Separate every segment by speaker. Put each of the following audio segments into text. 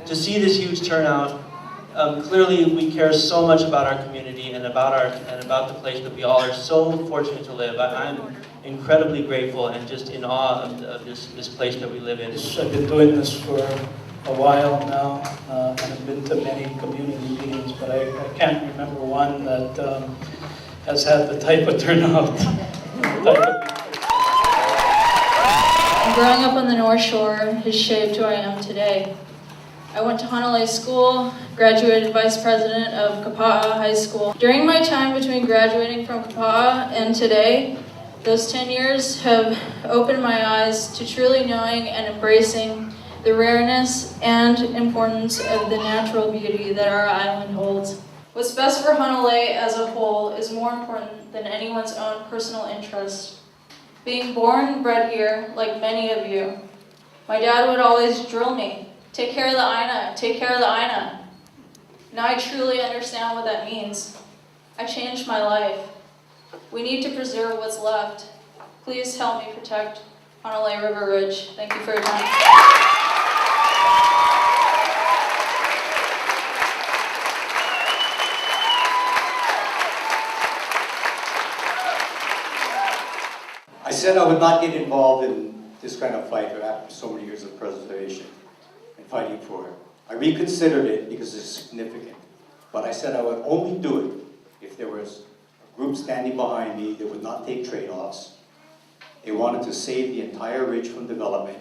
Speaker 1: to see this huge turnout. Clearly, we care so much about our community and about the place that we all are so fortunate to live. I'm incredibly grateful and just in awe of this place that we live in.
Speaker 2: I've been doing this for a while now, and I've been to many community meetings, but I can't remember one that has had the type of turnout.
Speaker 3: Growing up on the North Shore has shaped who I am today. I went to Hanalei School, graduated vice president of Kapa'a High School. During my time between graduating from Kapa'a and today, those 10 years have opened my eyes to truly knowing and embracing the rareness and importance of the natural beauty that our island holds. What's best for Hanalei as a whole is more important than anyone's own personal interest. Being born and bred here, like many of you, my dad would always drill me. Take care of the Aina, take care of the Aina. Now I truly understand what that means. I changed my life. We need to preserve what's left. Please help me protect Hanalei River Ridge. Thank you for your time.
Speaker 4: I said I would not get involved in this kind of fight after so many years of preservation and fighting for it. I reconsidered it because it's significant, but I said I would only do it if there was a group standing behind me that would not take trade-offs. They wanted to save the entire ridge from development.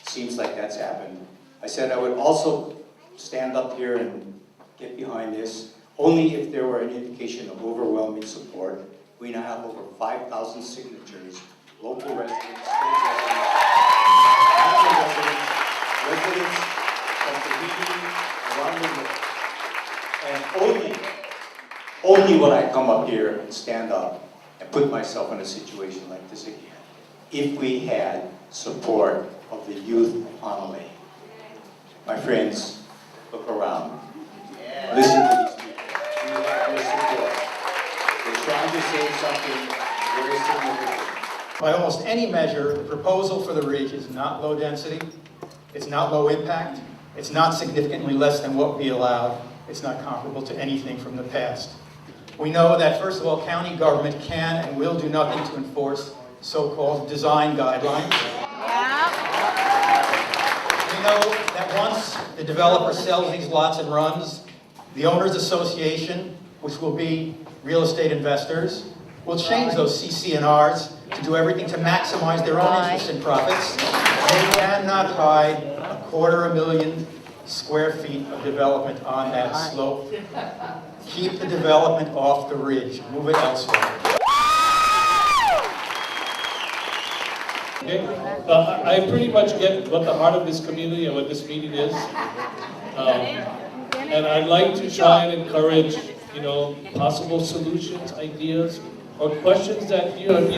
Speaker 4: Seems like that's happened. I said I would also stand up here and get behind this only if there were an indication of overwhelming support. We now have over 5,000 signatures, local residents, state residents, national residents of Tahiti, around the world. And only would I come up here and stand up and put myself in a situation like this again if we had support of the youth of Hanalei. My friends, look around. Listen to these people. We have their support. They're trying to say something very significant.
Speaker 5: By almost any measure, the proposal for the ridge is not low density, it's not low impact, it's not significantly less than what we allowed, it's not comparable to anything from the past. We know that, first of all, county government can and will do nothing to enforce so-called design guidelines. We know that once the developer sells these lots and runs, the owners association, which will be real estate investors, will change those CC&Rs to do everything to maximize their own interest in profits. They cannot hide 250,000 square feet of development on that slope. Keep the development off the ridge. Move it elsewhere.
Speaker 6: Okay. I pretty much get what the heart of this community and what this meeting is. And I'd like to try and encourage, possible solutions, ideas, or questions that you have.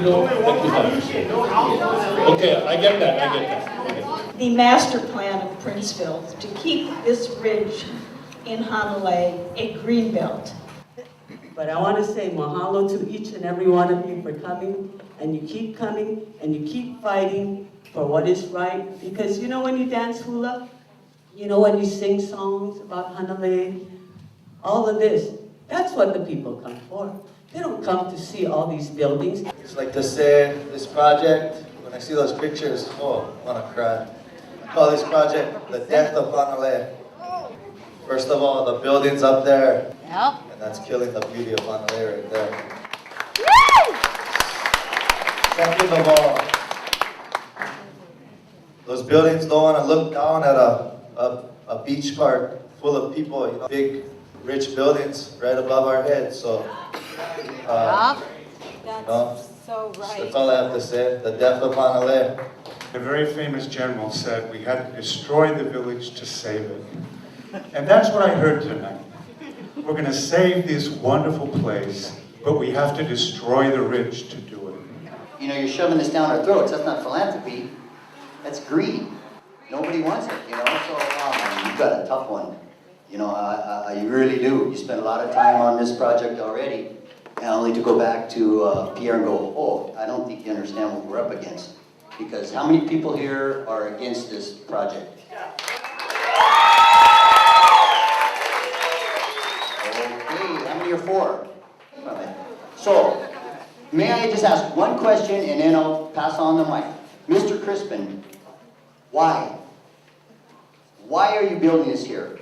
Speaker 6: Okay, I get that.
Speaker 7: The master plan of Princeville to keep this ridge in Hanalei a green belt.
Speaker 8: But I want to say mahalo to each and every one of you for coming, and you keep coming, and you keep fighting for what is right. Because when you dance hula, when you sing songs about Hanalei, all of this, that's what the people come for. They don't come to see all these buildings.
Speaker 9: It's like to say this project, when I see those pictures, I want to cry. I call this project the death of Hanalei. First of all, the buildings up there, and that's killing the beauty of Hanalei right there. Second of all, those buildings don't want to look down at a beach park full of people, big, rich buildings right above our heads. So,
Speaker 7: That's so right.
Speaker 9: That's all I have to say. The death of Hanalei.
Speaker 10: A very famous general said we had to destroy the village to save it. And that's what I heard tonight. We're going to save this wonderful place, but we have to destroy the ridge to do it.
Speaker 11: You're shoving this down our throats. That's not philanthropy. That's greed. Nobody wants it, So you've got a tough one. You really do. You spent a lot of time on this project already, and only to go back to Pierre and go, I don't think you understand what we're up against. Because how many people here are against this project? May I just ask one question and then I'll pass on the mic. Mr. Crispin, why? Why are you building this here?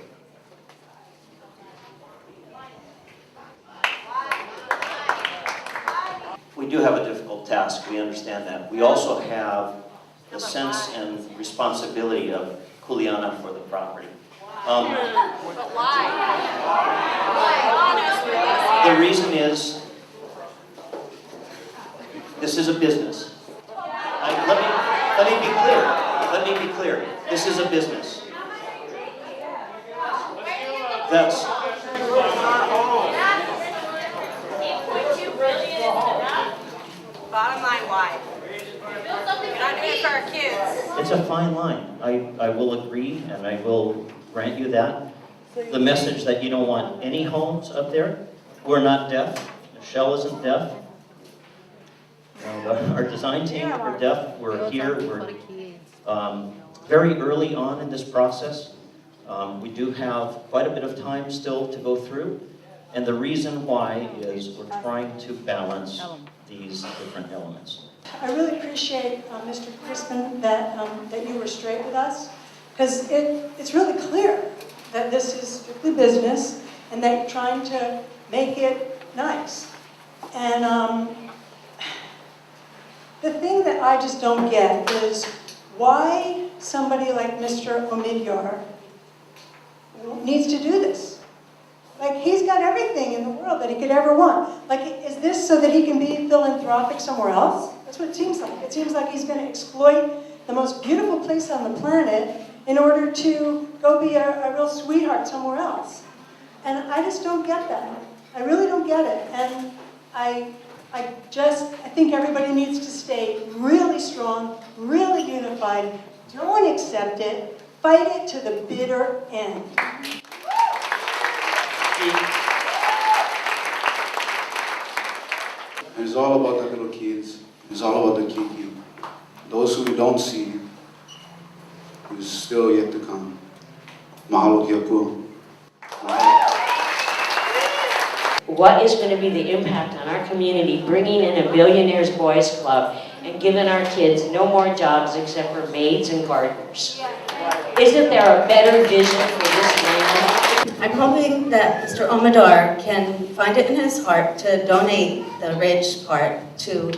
Speaker 12: We do have a difficult task, we understand that. We also have the sense and responsibility of Kuleana for the property.
Speaker 13: But why? Why?
Speaker 12: The reason is, this is a business. Let me be clear. Let me be clear. This is a business. That's.
Speaker 13: Bottom line, why? We're not doing it for our kids.
Speaker 12: It's a fine line. I will agree, and I will grant you that. The message that you don't want any homes up there. We're not deaf. Michelle isn't deaf. Our design team are deaf. We're here. We're very early on in this process. We do have quite a bit of time still to go through. And the reason why is we're trying to balance these different elements.
Speaker 14: I really appreciate, Mr. Crispin, that you were straight with us, because it's really clear that this is strictly business and that you're trying to make it nice. And the thing that I just don't get is why somebody like Mr. Omidyar needs to do this. Like, he's got everything in the world that he could ever want. Like, is this so that he can be philanthropic somewhere else? That's what it seems like. It seems like he's going to exploit the most beautiful place on the planet in order to go be a real sweetheart somewhere else. And I just don't get that. I really don't get it. And I think everybody needs to stay really strong, really unified. Don't accept it. Fight it to the bitter end.
Speaker 15: It's all about the little kids. It's all about the kiki. Those who we don't see is still yet to come. Mahalo kia pua.
Speaker 16: What is going to be the impact on our community bringing in a Billionaires Boys Club and giving our kids no more jobs except for maids and gardeners? Isn't there a better vision for this land?
Speaker 17: I'm hoping that Mr. Omidyar can find it in his heart to donate the ridge part to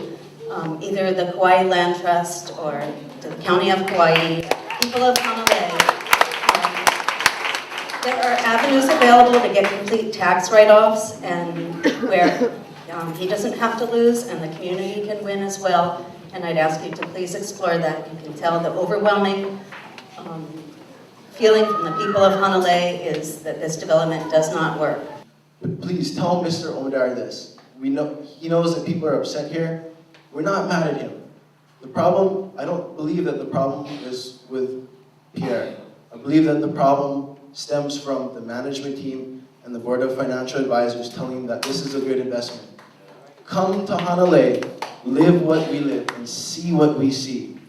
Speaker 17: either the Kauai Land Trust or to the County of Kauai, people of Hanalei. There are avenues available to get complete tax write-offs and where he doesn't have to lose and the community can win as well. And I'd ask you to please explore that. You can tell the overwhelming feeling from the people of Hanalei is that this development does not work.
Speaker 18: But please tell Mr. Omidyar this. He knows that people are upset here. We're not mad at him. The problem, I don't believe that the problem is with Pierre. I believe that the problem stems from the management team and the Board of Financial Advisors telling him that this is a good investment. Come to Hanalei, live what we live, and see what we see.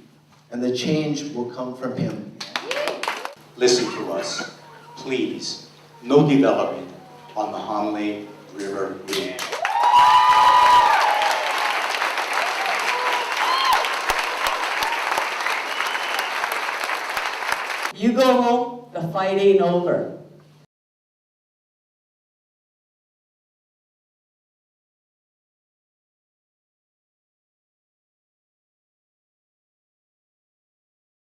Speaker 18: And the change will come from him.
Speaker 4: Listen to us, please. No development on the Hanalei River Ridge.
Speaker 8: You go home, the fight ain't over.